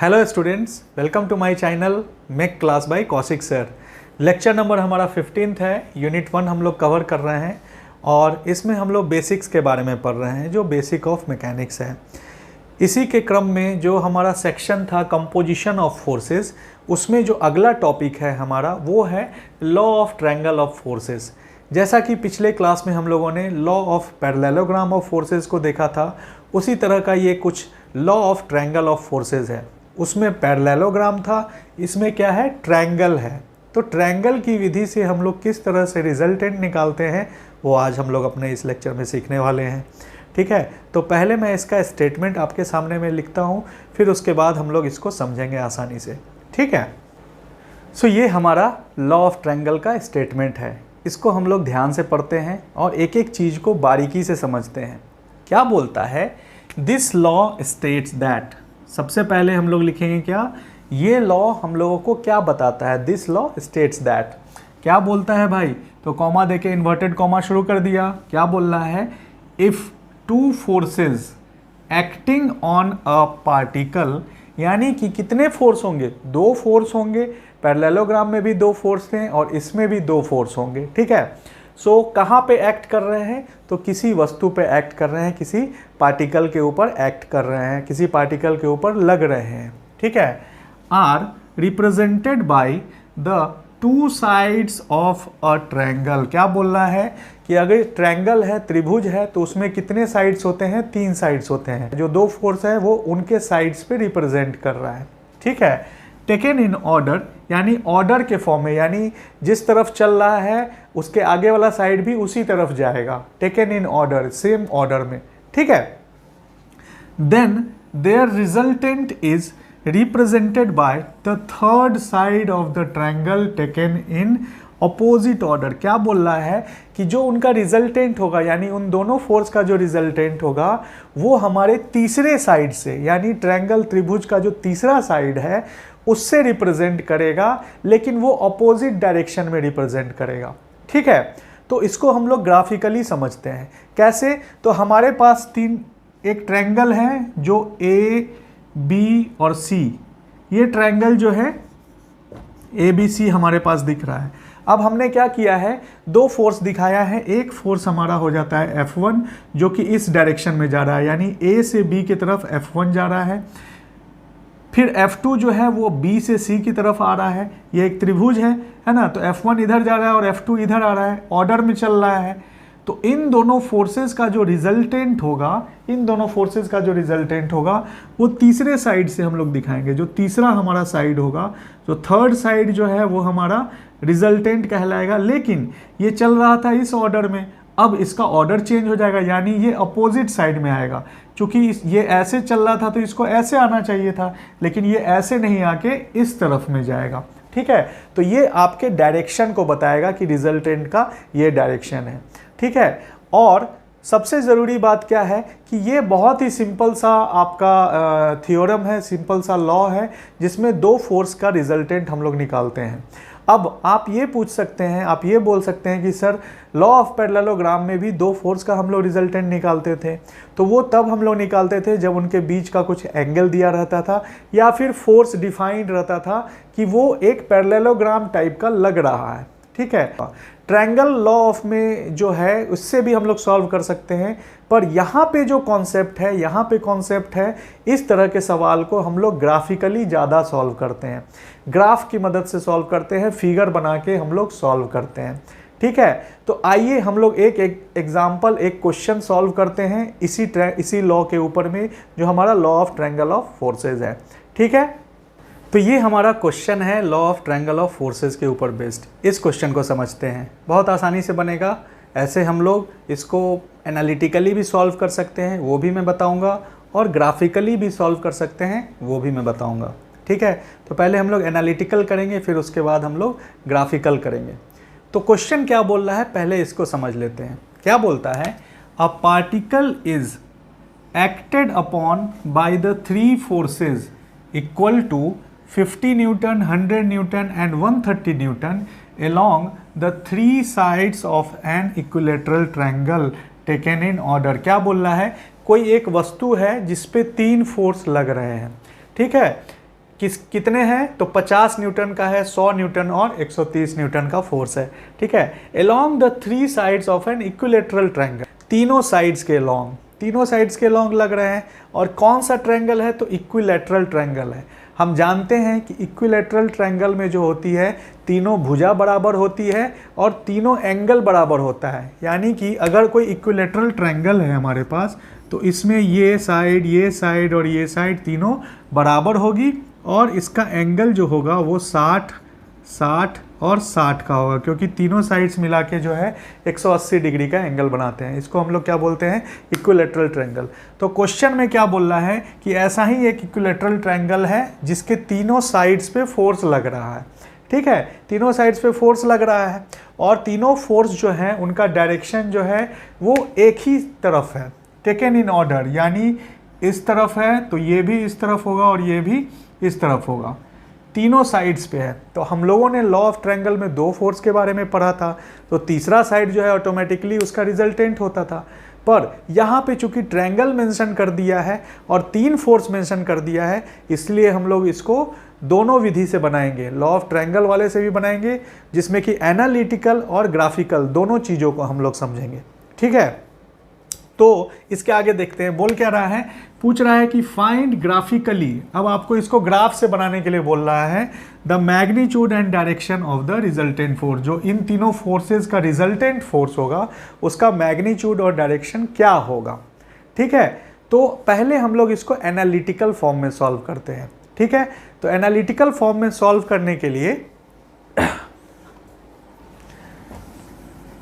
Hello students, welcome to my channel make class by Kaushik sir. Lecture number हमारा 15 है। Unit 1 हम लोग cover कर रहे हैं और इसमें हम लोग बेसिक्स के बारे में पढ़ रहे हैं, जो बेसिक ऑफ मैकेनिक्स है। इसी के क्रम में जो हमारा सेक्शन था कंपोजिशन ऑफ फोर्सेस, उसमें जो अगला टॉपिक है हमारा वो है law of triangle of forces. जैसा कि पिछले क्लास में हम लोगों ने law of parallelogram of forces को देखा था, उसी तरह का ये कुछ law of triangle of forces है। उसमें पैरेललोग्राम था, इसमें क्या है, ट्रायंगल है। तो ट्रायंगल की विधि से हम लोग किस तरह से रिजल्टेंट निकालते हैं वो आज हम लोग अपने इस लेक्चर में सीखने वाले हैं। ठीक है, तो पहले मैं इसका स्टेटमेंट आपके सामने में लिखता हूँ, फिर उसके बाद हम लोग इसको समझेंगे आसानी से। ठीक है, सो ये हमारा लॉ ऑफ ट्रायंगल का स्टेटमेंट है। इसको हम लोग ध्यान से पढ़ते हैं और एक एक चीज़ को बारीकी से समझते हैं। क्या बोलता है, दिस लॉ स्टेट्स दैट। सबसे पहले हम लोग लिखेंगे क्या, ये लॉ हम लोगों को क्या बताता है। दिस लॉ स्टेट्स दैट क्या बोलता है भाई, तो कॉमा देके इन्वर्टेड कॉमा शुरू कर दिया। क्या बोल रहा है, if two forces acting on a particle, यानी कि कितने फोर्स होंगे, दो फोर्स होंगे। पैरेललोग्राम में भी दो फोर्स थे और इसमें भी दो फोर्स होंगे। ठीक है, सो कहाँ पे एक्ट कर रहे हैं, तो किसी वस्तु पे एक्ट कर रहे हैं, किसी पार्टिकल के ऊपर एक्ट कर रहे हैं, किसी पार्टिकल के ऊपर लग रहे हैं। ठीक है, are represented by the two sides of a triangle. क्या बोल रहा है कि अगर ट्रायंगल है, त्रिभुज है, तो उसमें कितने साइड्स होते हैं, तीन साइड्स होते हैं। जो दो फोर्स है वो उनके साइड्स पे रिप्रेजेंट कर रहा है। ठीक है, टेकन इन ऑर्डर, यानी ऑर्डर के फॉर्म में, यानी जिस तरफ चल रहा है उसके आगे वाला साइड भी उसी तरफ जाएगा। Taken in order, same order में। ठीक है, then their resultant is represented by the third side of the triangle taken in opposite order। क्या बोल रहा है कि जो उनका रिजल्टेंट होगा, यानी उन दोनों फोर्स का जो रिजल्टेंट होगा वो हमारे तीसरे साइड से, यानी ट्रायंगल त्रिभुज का जो तीसरा साइड है उससे रिप्रेजेंट करेगा, लेकिन वो अपोजिट डायरेक्शन में रिप्रेजेंट करेगा। ठीक है, तो इसको हम लोग ग्राफिकली समझते हैं। कैसे, तो हमारे पास एक ट्रायंगल है जो ए बी और सी, ये ट्रायंगल जो है ए बी सी हमारे पास दिख रहा है। अब हमने क्या किया है, दो फोर्स दिखाया है। एक फोर्स हमारा हो जाता है F1 जो कि इस डायरेक्शन में जा रहा है, यानी A से B की तरफ F1 जा रहा है। फिर F2 जो है वो B से C की तरफ आ रहा है। ये एक त्रिभुज है ना, तो F1 इधर जा रहा है और F2 इधर आ रहा है, ऑर्डर में चल रहा है। तो इन दोनों फोर्सेस का जो रिजल्टेंट होगा, वो तीसरे साइड से हम लोग दिखाएंगे। जो तीसरा हमारा साइड होगा, जो थर्ड साइड जो है वो हमारा रिजल्टेंट कहलाएगा। लेकिन ये चल रहा था इस ऑर्डर में, अब इसका ऑर्डर चेंज हो जाएगा, यानी ये अपोजिट साइड में आएगा। क्योंकि ये ऐसे चल रहा था तो इसको ऐसे आना चाहिए था, लेकिन ये ऐसे नहीं आके इस तरफ में जाएगा। ठीक है, तो ये आपके डायरेक्शन को बताएगा कि रिजल्टेंट का ये डायरेक्शन है। ठीक है, और सबसे ज़रूरी बात क्या है कि ये बहुत ही सिंपल सा आपका थ्योरम है, सिंपल सा लॉ है, जिसमें दो फोर्स का रिजल्टेंट हम लोग निकालते हैं। अब आप ये पूछ सकते हैं, आप ये बोल सकते हैं कि सर लॉ ऑफ पैरेललोग्राम में भी दो फोर्स का हम लोग रिजल्टेंट निकालते थे, तो वो तब हम लोग निकालते थे जब उनके बीच का कुछ एंगल दिया रहता था, या फिर फोर्स डिफाइंड रहता था कि वो एक पैरेललोग्राम टाइप का लग रहा है। ठीक है, ट्रायंगल लॉ ऑफ में जो है उससे भी हम लोग सॉल्व कर सकते हैं, पर यहाँ पे जो कॉन्सेप्ट है, इस तरह के सवाल को हम लोग ग्राफिकली ज़्यादा सॉल्व करते हैं। ग्राफ की मदद से सॉल्व करते हैं, फिगर बना के हम लोग सॉल्व करते हैं। ठीक है, तो आइए हम लोग एक एग्जाम्पल, एक क्वेश्चन सॉल्व करते हैं इसी लॉ के ऊपर में, जो हमारा law of triangle of forces है। ठीक है, तो ये हमारा क्वेश्चन है law of triangle of forces के ऊपर बेस्ड। इस क्वेश्चन को समझते हैं, बहुत आसानी से बनेगा। ऐसे हम लोग इसको एनालिटिकली भी सॉल्व कर सकते हैं, वो भी मैं बताऊंगा, और ग्राफिकली भी सॉल्व कर सकते हैं, वो भी मैं बताऊंगा। ठीक है, तो पहले हम लोग एनालिटिकल करेंगे, फिर उसके बाद हम लोग ग्राफिकल करेंगे। तो क्वेश्चन क्या बोल रहा है, पहले इसको समझ लेते हैं। क्या बोलता है, a particle is acted upon by the three forces equal to 50 newton, 100 newton and 130 newton along the three sides of an equilateral triangle taken in order। क्या बोल रहा है, कोई एक वस्तु है जिस पे तीन फोर्स लग रहे हैं। ठीक है, कितने हैं, तो 50 न्यूटन का है, 100 न्यूटन और 130 न्यूटन का फोर्स है। ठीक है, along the 3 sides of an equilateral triangle, तीनों साइड्स के लॉन्ग लग रहे हैं। और कौन सा ट्रायंगल है, तो इक्विलेटरल ट्रायंगल है। हम जानते हैं कि इक्विलेटरल ट्रायंगल में जो होती है तीनों भुजा बराबर होती है और तीनों एंगल बराबर होता है। यानी कि अगर कोई इक्विलेटरल ट्रायंगल है हमारे पास, तो इसमें ये साइड और ये साइड तीनों बराबर होगी और इसका एंगल जो होगा वो 60, 60 और 60 का होगा, क्योंकि तीनों साइड्स मिला के जो है 180 डिग्री का एंगल बनाते हैं। इसको हम लोग क्या बोलते हैं, इक्विलेटरल ट्रायंगल। तो क्वेश्चन में क्या बोल रहा है कि ऐसा ही एक इक्विलेटरल ट्रायंगल है जिसके तीनों साइड्स पे फोर्स लग रहा है। ठीक है, तीनों साइड्स पे फोर्स लग रहा है और तीनों फोर्स जो है उनका डायरेक्शन जो है वो एक ही तरफ है, टेकन इन ऑर्डर। यानी इस तरफ है तो ये भी इस तरफ होगा और ये भी इस तरफ होगा, तीनों साइड्स पे है। तो हम लोगों ने लॉ ऑफ ट्रायंगल में 2 फोर्स के बारे में पढ़ा था, तो तीसरा साइड जो है ऑटोमेटिकली उसका रिजल्टेंट होता था। पर यहाँ पे चूंकि ट्रायंगल मेंशन कर दिया है और 3 फोर्स मेंशन कर दिया है, इसलिए हम लोग इसको दोनों विधि से बनाएंगे, लॉ ऑफ ट्रायंगल वाले से भी बनाएंगे, जिसमें कि एनालिटिकल और ग्राफिकल दोनों चीज़ों को हम लोग समझेंगे। ठीक है, तो इसके आगे देखते हैं, बोल क्या रहा है, पूछ रहा है कि फाइंड ग्राफिकली। अब आपको इसको ग्राफ से बनाने के लिए बोल रहा है, the magnitude and direction of the resultant force. जो इन तीनों फोर्सेस का रिजल्टेंट फोर्स होगा उसका मैग्नीट्यूड और डायरेक्शन क्या होगा। ठीक है, तो पहले हम लोग इसको एनालिटिकल फॉर्म में सॉल्व करते हैं। ठीक है, तो एनालिटिकल फॉर्म में सॉल्व करने के लिए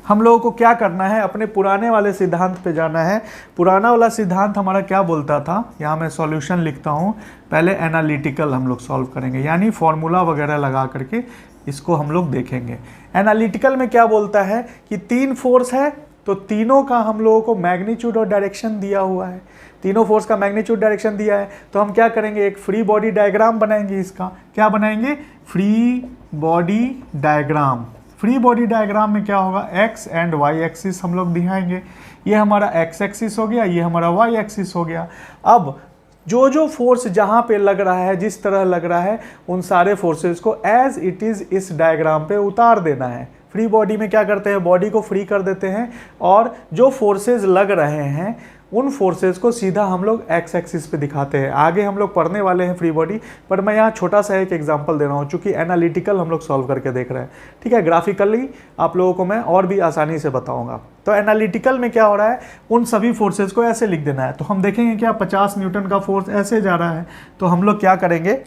हम लोगों को क्या करना है, अपने पुराने वाले सिद्धांत पे जाना है। पुराना वाला सिद्धांत हमारा क्या बोलता था, यहाँ मैं सॉल्यूशन लिखता हूँ। पहले एनालिटिकल हम लोग सॉल्व करेंगे, यानी फॉर्मूला वगैरह लगा करके इसको हम लोग देखेंगे। एनालिटिकल में क्या बोलता है कि 3 फोर्स है, तो तीनों का हम लोगों को मैग्नीट्यूड और डायरेक्शन दिया हुआ है। तीनों फोर्स का मैग्नीट्यूड डायरेक्शन दिया है, तो हम क्या करेंगे, एक फ्री बॉडी डायग्राम बनाएंगे। इसका क्या बनाएंगे, free body diagram. Free body diagram में क्या होगा, एक्स एंड वाई एक्सिस हम लोग दिखाएंगे। ये हमारा एक्स एक्सिस हो गया, ये हमारा वाई एक्सिस हो गया। अब जो जो फोर्स जहाँ पे लग रहा है, जिस तरह लग रहा है, उन सारे फोर्सेस को एज इट इज़ इस डायग्राम पे उतार देना है। फ्री बॉडी में क्या करते हैं, बॉडी को फ्री कर देते हैं और जो फोर्सेस लग रहे हैं उन फोर्सेस को सीधा हम लोग एक्स एक्सिस पे दिखाते हैं। आगे हम लोग पढ़ने वाले हैं फ्री बॉडी, पर मैं यहाँ छोटा सा एक एग्जांपल दे रहा हूँ, चूँकि एनालिटिकल हम लोग सॉल्व करके देख रहे हैं। ठीक है, ग्राफिकली आप लोगों को मैं और भी आसानी से बताऊँगा। तो एनालिटिकल में क्या हो रहा है, उन सभी फोर्सेस को ऐसे लिख देना है। तो हम देखेंगे क्या, 50 न्यूटन का फोर्स ऐसे जा रहा है, तो हम लोग क्या करेंगे,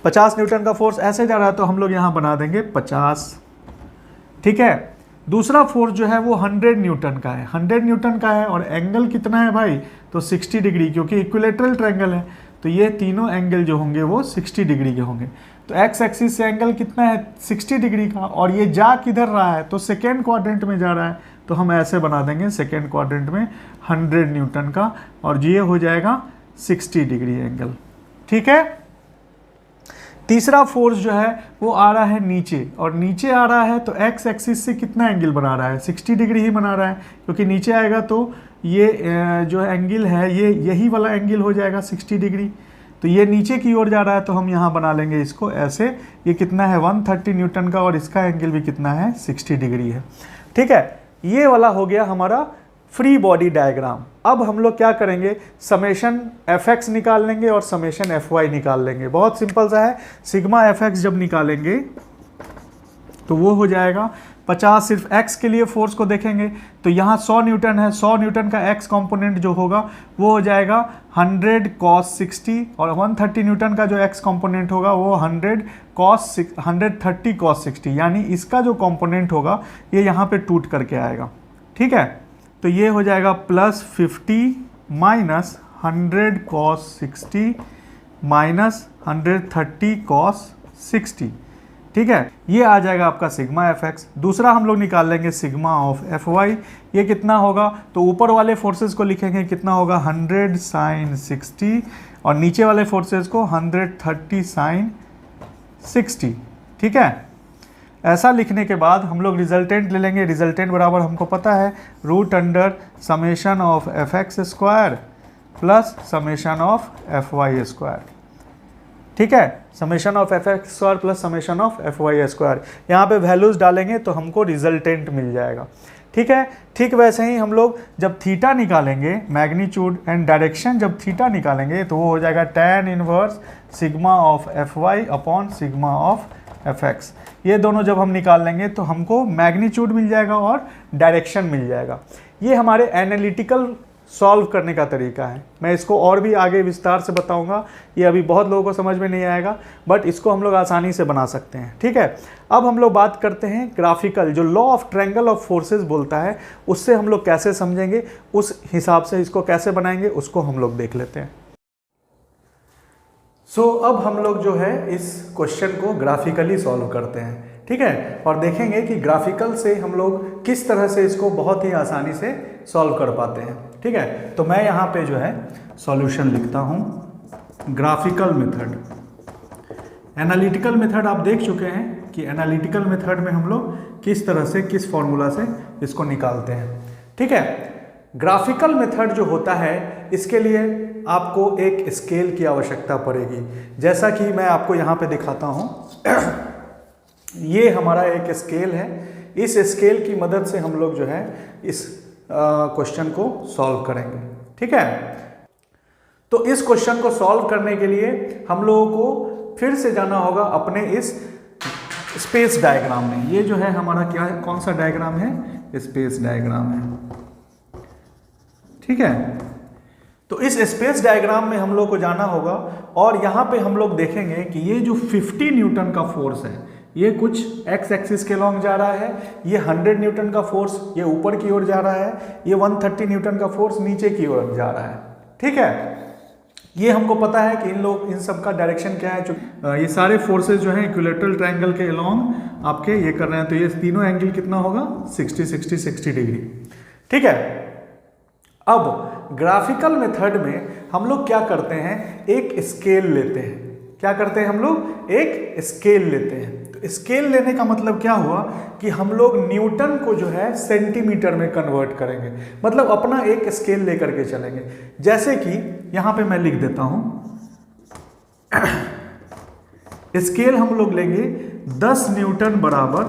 50 न्यूटन का फोर्स ऐसे जा रहा है तो हम लोग यहाँ बना देंगे 50। ठीक है, दूसरा फोर्स जो है वो 100 न्यूटन का है, 100 न्यूटन का है और एंगल कितना है भाई, तो 60 डिग्री, क्योंकि इक्विलेटरल ट्रायंगल है तो ये तीनों एंगल जो होंगे वो 60 डिग्री के होंगे। तो एक्स एक्सिस से एंगल कितना है, 60 डिग्री का, और ये जा किधर रहा है, तो सेकेंड क्वाड्रेंट में जा रहा है, तो हम ऐसे बना देंगे सेकेंड क्वाड्रेंट में 100 न्यूटन का, और ये हो जाएगा 60 डिग्री एंगल। ठीक है, तीसरा फोर्स जो है वो आ रहा है नीचे, और नीचे आ रहा है तो एक्स एक्सिस से कितना एंगल बना रहा है, 60 डिग्री ही बना रहा है, क्योंकि नीचे आएगा तो ये जो एंगल है ये यही वाला एंगल हो जाएगा 60 डिग्री। तो ये नीचे की ओर जा रहा है तो हम यहाँ बना लेंगे इसको ऐसे, ये कितना है 130 न्यूटन का, और इसका एंगल भी कितना है 60 डिग्री है। ठीक है, ये वाला हो गया हमारा फ्री बॉडी डायग्राम। अब हम लोग क्या करेंगे, समेशन एफ एक्स निकाल लेंगे और समेशन एफ वाई निकाल लेंगे। बहुत सिंपल सा है, सिग्मा एफ एक्स जब निकालेंगे तो वो हो जाएगा 50, सिर्फ एक्स के लिए फोर्स को देखेंगे तो यहाँ 100 न्यूटन है, 100 न्यूटन का एक्स कंपोनेंट जो होगा वो हो जाएगा 100 cos 60, और 130 न्यूटन का जो एक्स कंपोनेंट होगा वो 130 cos 60, यानी इसका जो कंपोनेंट होगा ये यहाँ पे टूट करके आएगा। ठीक है, तो ये हो जाएगा +50 माइनस 100 cos 60 माइनस 130 cos 60। ठीक है, ये आ जाएगा आपका सिग्मा एफ एक्स। दूसरा हम लोग निकाल लेंगे सिग्मा ऑफ एफ वाई, ये कितना होगा, तो ऊपर वाले फोर्सेस को लिखेंगे कितना होगा 100 sin 60, और नीचे वाले फोर्सेस को 130 sin 60। ठीक है, ऐसा लिखने के बाद हम लोग रिजल्टेंट ले लेंगे। रिजल्टेंट बराबर हमको पता है √under summation of F X square plus summation of F Y square. ठीक है, summation of F X square plus summation of F Y square. यहाँ पे वैल्यूज़ डालेंगे तो हमको रिजल्टेंट मिल जाएगा। ठीक है, ठीक वैसे ही हम लोग जब थीटा निकालेंगे, मैग्नीट्यूड एंड डायरेक्शन जब थीटा निकालेंगे तो वो हो जाएगा tan inverse sigma of F Y upon sigma of F X. ये दोनों जब हम निकाल लेंगे तो हमको मैग्नीट्यूड मिल जाएगा और डायरेक्शन मिल जाएगा। ये हमारे एनालिटिकल सॉल्व करने का तरीका है। मैं इसको और भी आगे विस्तार से बताऊंगा, ये अभी बहुत लोगों को समझ में नहीं आएगा, बट इसको हम लोग आसानी से बना सकते हैं। ठीक है, अब हम लोग बात करते हैं ग्राफिकल, जो law of triangle of forces बोलता है, उससे हम लोग कैसे समझेंगे, उस हिसाब से इसको कैसे बनाएंगे उसको हम लोग देख लेते हैं। अब हम लोग जो है इस क्वेश्चन को ग्राफिकली सॉल्व करते हैं। ठीक है, और देखेंगे कि ग्राफिकल से हम लोग किस तरह से इसको बहुत ही आसानी से सॉल्व कर पाते हैं। ठीक है, तो मैं यहाँ पे जो है सॉल्यूशन लिखता हूँ ग्राफिकल मेथड। एनालिटिकल मेथड आप देख चुके हैं कि एनालिटिकल मेथड में हम लोग किस तरह से, किस फॉर्मूला से इसको निकालते हैं। ठीक है, ग्राफिकल मेथड जो होता है इसके लिए आपको एक स्केल की आवश्यकता पड़ेगी, जैसा कि मैं आपको यहाँ पे दिखाता हूँ। ये हमारा एक स्केल है, इस स्केल की मदद से हम लोग जो है इस क्वेश्चन को सॉल्व करेंगे। ठीक है, तो इस क्वेश्चन को सॉल्व करने के लिए हम लोगों को फिर से जाना होगा अपने इस स्पेस डायग्राम में। ये जो है हमारा क्या है, कौन सा डायग्राम है, स्पेस डायग्राम है। ठीक है, तो इस स्पेस डायग्राम में हम लोग को जाना होगा और यहाँ पे हम लोग देखेंगे कि ये जो 50 न्यूटन का फोर्स है ये कुछ एक्स एक्सिस के लॉन्ग जा रहा है, ये 100 न्यूटन का फोर्स ये ऊपर की ओर जा रहा है, ये 130 न्यूटन का फोर्स नीचे की ओर जा रहा है। ठीक है, ये हमको पता है कि इन सब का डायरेक्शन क्या है। जो ये सारे फोर्सेस जो हैं इक्विलेटरल ट्रायंगल के अलोंग आपके ये कर रहे हैं, तो ये तीनों एंगल कितना होगा 60 डिग्री। ठीक है, अब ग्राफिकल मेथड में हम लोग क्या करते हैं, एक स्केल लेते हैं। क्या करते हैं हम लोग, एक स्केल लेते हैं। तो स्केल लेने का मतलब क्या हुआ कि हम लोग न्यूटन को जो है सेंटीमीटर में कन्वर्ट करेंगे, मतलब अपना एक स्केल लेकर के चलेंगे। जैसे कि यहां पे मैं लिख देता हूं, स्केल हम लोग लेंगे 10 न्यूटन बराबर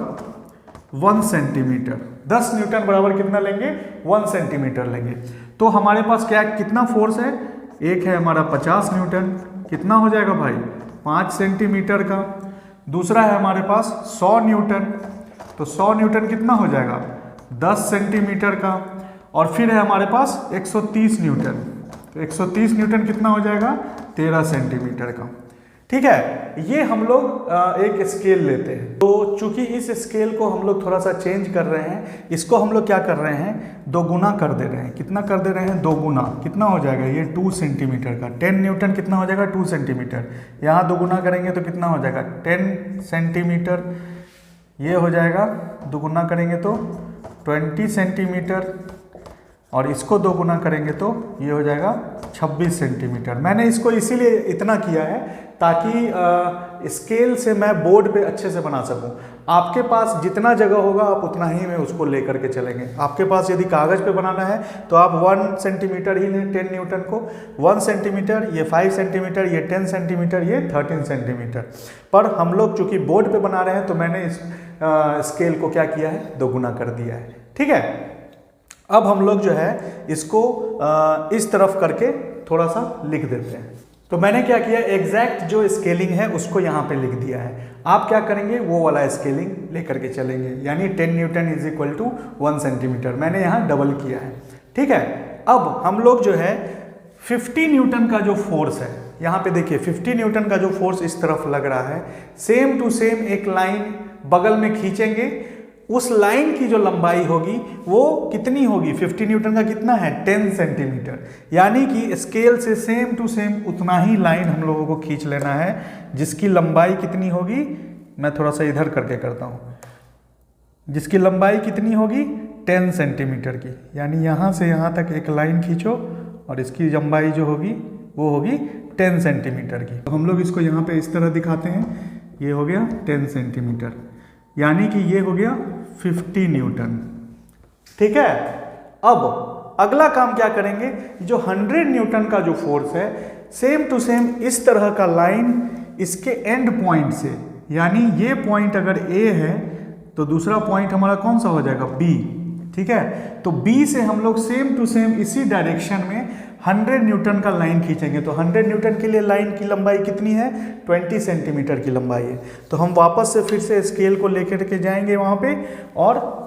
1 सेंटीमीटर। 10 न्यूटन बराबर कितना लेंगे, 1 सेंटीमीटर लेंगे। तो हमारे पास क्या कितना फोर्स है, एक है हमारा 50 न्यूटन, कितना हो जाएगा भाई 5 सेंटीमीटर का। दूसरा है हमारे पास 100 न्यूटन, तो 100 न्यूटन कितना हो जाएगा 10 सेंटीमीटर का। और फिर है हमारे पास 130 न्यूटन, तो 130 न्यूटन कितना हो जाएगा 13 सेंटीमीटर का। ठीक है, ये हम लोग एक स्केल लेते हैं। तो चूंकि इस स्केल को हम लोग थोड़ा सा चेंज कर रहे हैं, इसको हम लोग क्या कर रहे हैं, 2 गुना कर दे रहे हैं। कितना कर दे रहे हैं, 2 गुना। कितना हो जाएगा ये 2 सेंटीमीटर का। 10 न्यूटन कितना हो जाएगा 2 सेंटीमीटर। यहाँ 2 गुना करेंगे तो कितना हो जाएगा 10 सेंटीमीटर। ये हो जाएगा 2 गुना करेंगे तो 20 सेंटीमीटर, और इसको 2 गुना करेंगे तो ये हो जाएगा 26 सेंटीमीटर। मैंने इसको इसीलिए इतना किया है ताकि स्केल से मैं बोर्ड पे अच्छे से बना सकूं। आपके पास जितना जगह होगा आप उतना ही में उसको लेकर के चलेंगे। आपके पास यदि कागज़ पे बनाना है तो आप 1 सेंटीमीटर ही लें, 10 न्यूटन को 1 सेंटीमीटर, ये 5 सेंटीमीटर, ये 10 सेंटीमीटर, ये 13 सेंटीमीटर। पर हम लोग चूँकि बोर्ड पे बना रहे हैं तो मैंने इस स्केल को क्या किया है, 2 गुना कर दिया है। ठीक है, अब हम लोग जो है इसको इस तरफ करके थोड़ा सा लिख देते हैं। तो मैंने क्या किया, एग्जैक्ट जो स्केलिंग है उसको यहाँ पे लिख दिया है। आप क्या करेंगे, वो वाला स्केलिंग लेकर के चलेंगे, यानी 10 newton is equal to 1 centimetre. मैंने यहाँ डबल किया है। ठीक है, अब हम लोग जो है 50 न्यूटन का जो फोर्स है, यहाँ पे देखिए 50 न्यूटन का जो फोर्स इस तरफ लग रहा है, सेम टू सेम एक लाइन बगल में खींचेंगे। उस लाइन की जो लंबाई होगी वो कितनी होगी, 50 न्यूटन का कितना है 10 सेंटीमीटर। यानी कि स्केल से सेम टू सेम उतना ही लाइन हम लोगों को खींच लेना है, जिसकी लंबाई कितनी होगी, मैं थोड़ा सा इधर करके करता हूँ, जिसकी लंबाई कितनी होगी 10 सेंटीमीटर की। यानी यहाँ से यहाँ तक एक लाइन खींचो और इसकी लंबाई जो होगी वो होगी 10 सेंटीमीटर की। तो हम लोग इसको यहाँ पे इस तरह दिखाते हैं, ये हो गया 10 सेंटीमीटर, यानी कि ये हो गया 50 न्यूटन। ठीक है, अब अगला काम क्या करेंगे, जो 100 न्यूटन का जो फोर्स है, सेम टू सेम इस तरह का लाइन इसके एंड पॉइंट से, यानी ये पॉइंट अगर ए है तो दूसरा पॉइंट हमारा कौन सा हो जाएगा, बी। ठीक है, तो बी से हम लोग सेम टू सेम इसी डायरेक्शन में 100 न्यूटन का लाइन खींचेंगे। तो 100 न्यूटन के लिए लाइन की लंबाई कितनी है, 20 सेंटीमीटर की लंबाई है। तो हम वापस से फिर से स्केल को लेकर के जाएंगे वहाँ पे और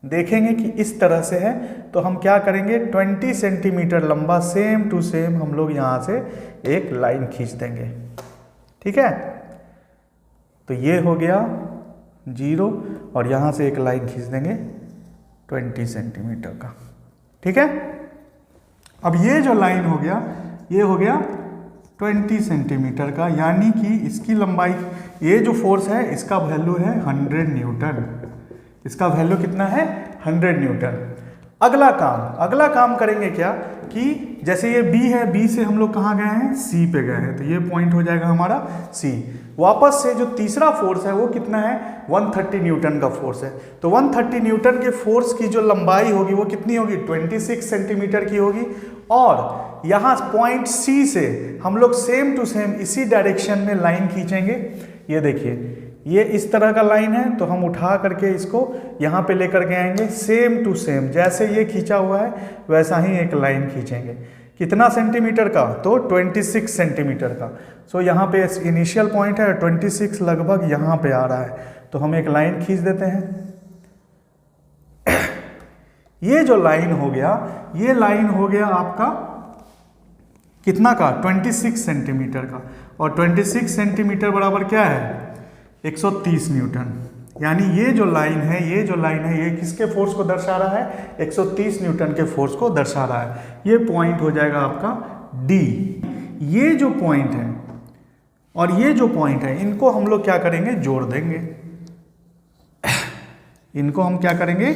देखेंगे कि इस तरह से है। तो हम क्या करेंगे, 20 सेंटीमीटर लंबा सेम टू सेम हम लोग यहाँ से एक लाइन खींच देंगे। ठीक है, तो ये हो गया 0 और यहाँ से एक लाइन खींच देंगे 20 सेंटीमीटर का। ठीक है, अब ये जो लाइन हो गया, ये हो गया 20 सेंटीमीटर का, यानी कि इसकी लंबाई, ये जो फोर्स है इसका वैल्यू है 100 न्यूटन। इसका वैल्यू कितना है, 100 न्यूटन। अगला काम करेंगे क्या कि जैसे ये B है, B से हम लोग कहाँ गए हैं, C पे गए हैं, तो ये पॉइंट हो जाएगा हमारा C। वापस से जो तीसरा फोर्स है वो कितना है, 130 न्यूटन का फोर्स है। तो 130 न्यूटन के फोर्स की जो लंबाई होगी वो कितनी होगी, 26 सेंटीमीटर की होगी। और यहाँ पॉइंट C से हम लोग सेम टू सेम इसी डायरेक्शन में लाइन खींचेंगे। ये देखिए, ये इस तरह का लाइन है, तो हम उठा करके इसको यहाँ पे लेकर के आएंगे, सेम टू सेम जैसे ये खींचा हुआ है वैसा ही एक लाइन खींचेंगे। कितना सेंटीमीटर का, तो 26 सेंटीमीटर का। सो यहाँ पे इनिशियल पॉइंट है 26, लगभग यहाँ पे आ रहा है, तो हम एक लाइन खींच देते हैं। ये जो लाइन हो गया, ये लाइन हो गया आपका कितना का, 26 सेंटीमीटर का। और 26 सेंटीमीटर बराबर क्या है, 130 न्यूटन। यानी ये जो लाइन है, ये किसके फोर्स को दर्शा रहा है, 130 न्यूटन के फोर्स को दर्शा रहा है। ये पॉइंट हो जाएगा आपका D। ये जो पॉइंट है और ये जो पॉइंट है, इनको हम लोग क्या करेंगे, जोड़ देंगे। इनको हम क्या करेंगे,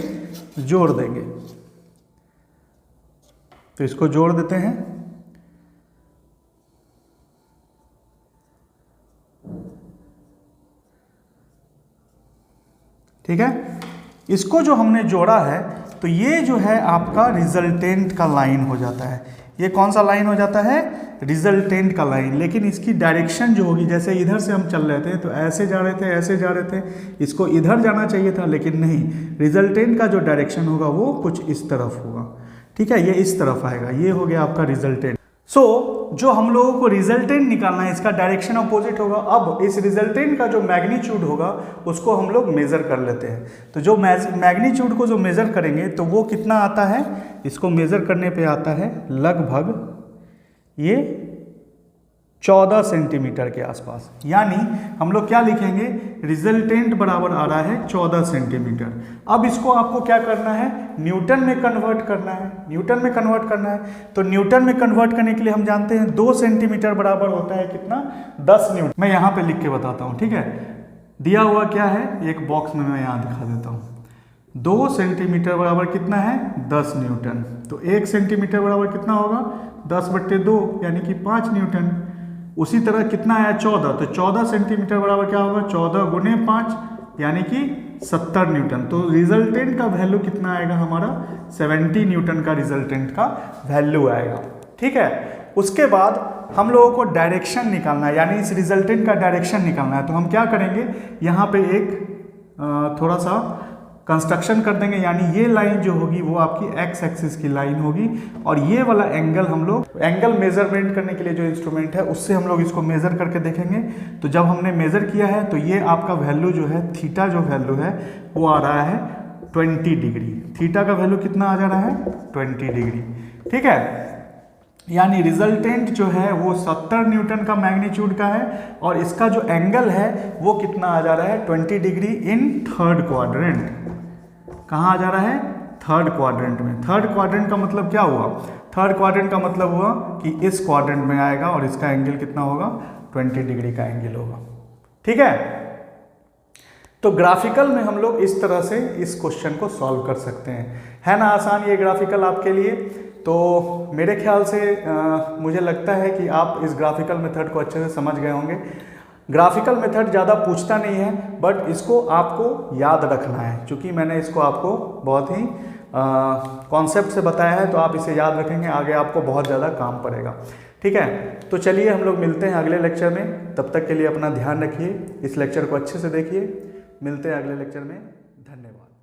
जोड़ देंगे। तो इसको जोड़ देते हैं। ठीक है, इसको जो हमने जोड़ा है तो ये जो है आपका रिजल्टेंट का लाइन हो जाता है। ये कौन सा लाइन हो जाता है, रिजल्टेंट का लाइन। लेकिन इसकी डायरेक्शन जो होगी, जैसे इधर से हम चल रहे थे तो ऐसे जा रहे थे, ऐसे जा रहे थे, इसको इधर जाना चाहिए था लेकिन नहीं, रिजल्टेंट का जो डायरेक्शन होगा वो कुछ इस तरफ होगा। ठीक है, ये इस तरफ आएगा, ये हो गया आपका रिजल्टेंट। जो हम लोगों को रिजल्टेंट निकालना है, इसका डायरेक्शन अपोजिट होगा। अब इस रिजल्टेंट का जो मैग्नीट्यूड होगा उसको हम लोग मेज़र कर लेते हैं। तो जो मैग्नीट्यूड को जो मेज़र करेंगे तो वो कितना आता है, इसको मेज़र करने पे आता है लगभग ये 14 सेंटीमीटर के आसपास। यानी हम लोग क्या लिखेंगे, रिजल्टेंट बराबर आ रहा है 14 सेंटीमीटर। अब इसको आपको क्या करना है, न्यूटन में कन्वर्ट करना है। न्यूटन में कन्वर्ट करना है तो न्यूटन में कन्वर्ट करने के लिए हम जानते हैं 2 सेंटीमीटर बराबर होता है कितना, 10 न्यूटन। मैं यहाँ पे लिख के बताता हूँ। ठीक है, दिया हुआ क्या है, एक बॉक्स में मैं यहाँ दिखा देता हूँ। 2 सेंटीमीटर बराबर कितना है, 10 न्यूटन। तो 1 सेंटीमीटर बराबर कितना होगा, 10/2 यानी कि 5 न्यूटन। उसी तरह कितना आया, 14, तो 14 सेंटीमीटर बराबर क्या होगा, 14 × 5 यानी कि 70 न्यूटन। तो रिजल्टेंट का वैल्यू कितना आएगा हमारा, 70 न्यूटन का रिजल्टेंट का वैल्यू आएगा। ठीक है, उसके बाद हम लोगों को डायरेक्शन निकालना है, यानी इस रिजल्टेंट का डायरेक्शन निकालना है। तो हम क्या करेंगे, यहाँ पे एक थोड़ा सा कंस्ट्रक्शन कर देंगे। यानी ये लाइन जो होगी वो आपकी एक्स एक्सिस की लाइन होगी और ये वाला एंगल हम लोग एंगल मेजरमेंट करने के लिए जो इंस्ट्रूमेंट है उससे हम लोग इसको मेज़र करके देखेंगे। तो जब हमने मेज़र किया है तो ये आपका वैल्यू जो है, थीटा जो वैल्यू है वो आ रहा है 20 डिग्री। थीटा का वैल्यू कितना आ जा रहा है, 20 डिग्री। ठीक है, यानी रिजल्टेंट जो है वो 70 न्यूटन का मैग्नीट्यूड का है और इसका जो एंगल है वो कितना आ जा रहा है, 20 डिग्री इन थर्ड क्वाड्रेंट। कहाँ आ जा रहा है, थर्ड क्वाड्रेंट में। थर्ड क्वाड्रेंट का मतलब क्या हुआ, थर्ड क्वाड्रेंट का मतलब हुआ कि इस क्वाड्रेंट में आएगा और इसका एंगल कितना होगा, 20 डिग्री का एंगल होगा। ठीक है, तो ग्राफिकल में हम लोग इस तरह से इस क्वेश्चन को सॉल्व कर सकते हैं। है ना आसान ये ग्राफिकल आपके लिए? तो मेरे ख्याल से मुझे लगता है कि आप इस ग्राफिकल मेथड को अच्छे से समझ गए होंगे। ग्राफिकल मेथड ज़्यादा पूछता नहीं है, बट इसको आपको याद रखना है। क्योंकि मैंने इसको आपको बहुत ही कॉन्सेप्ट से बताया है, तो आप इसे याद रखेंगे, आगे आपको बहुत ज़्यादा काम पड़ेगा। ठीक है, तो चलिए हम लोग मिलते हैं अगले लेक्चर में। तब तक के लिए अपना ध्यान रखिए, इस लेक्चर को अच्छे से देखिए। मिलते हैं अगले लेक्चर में। धन्यवाद।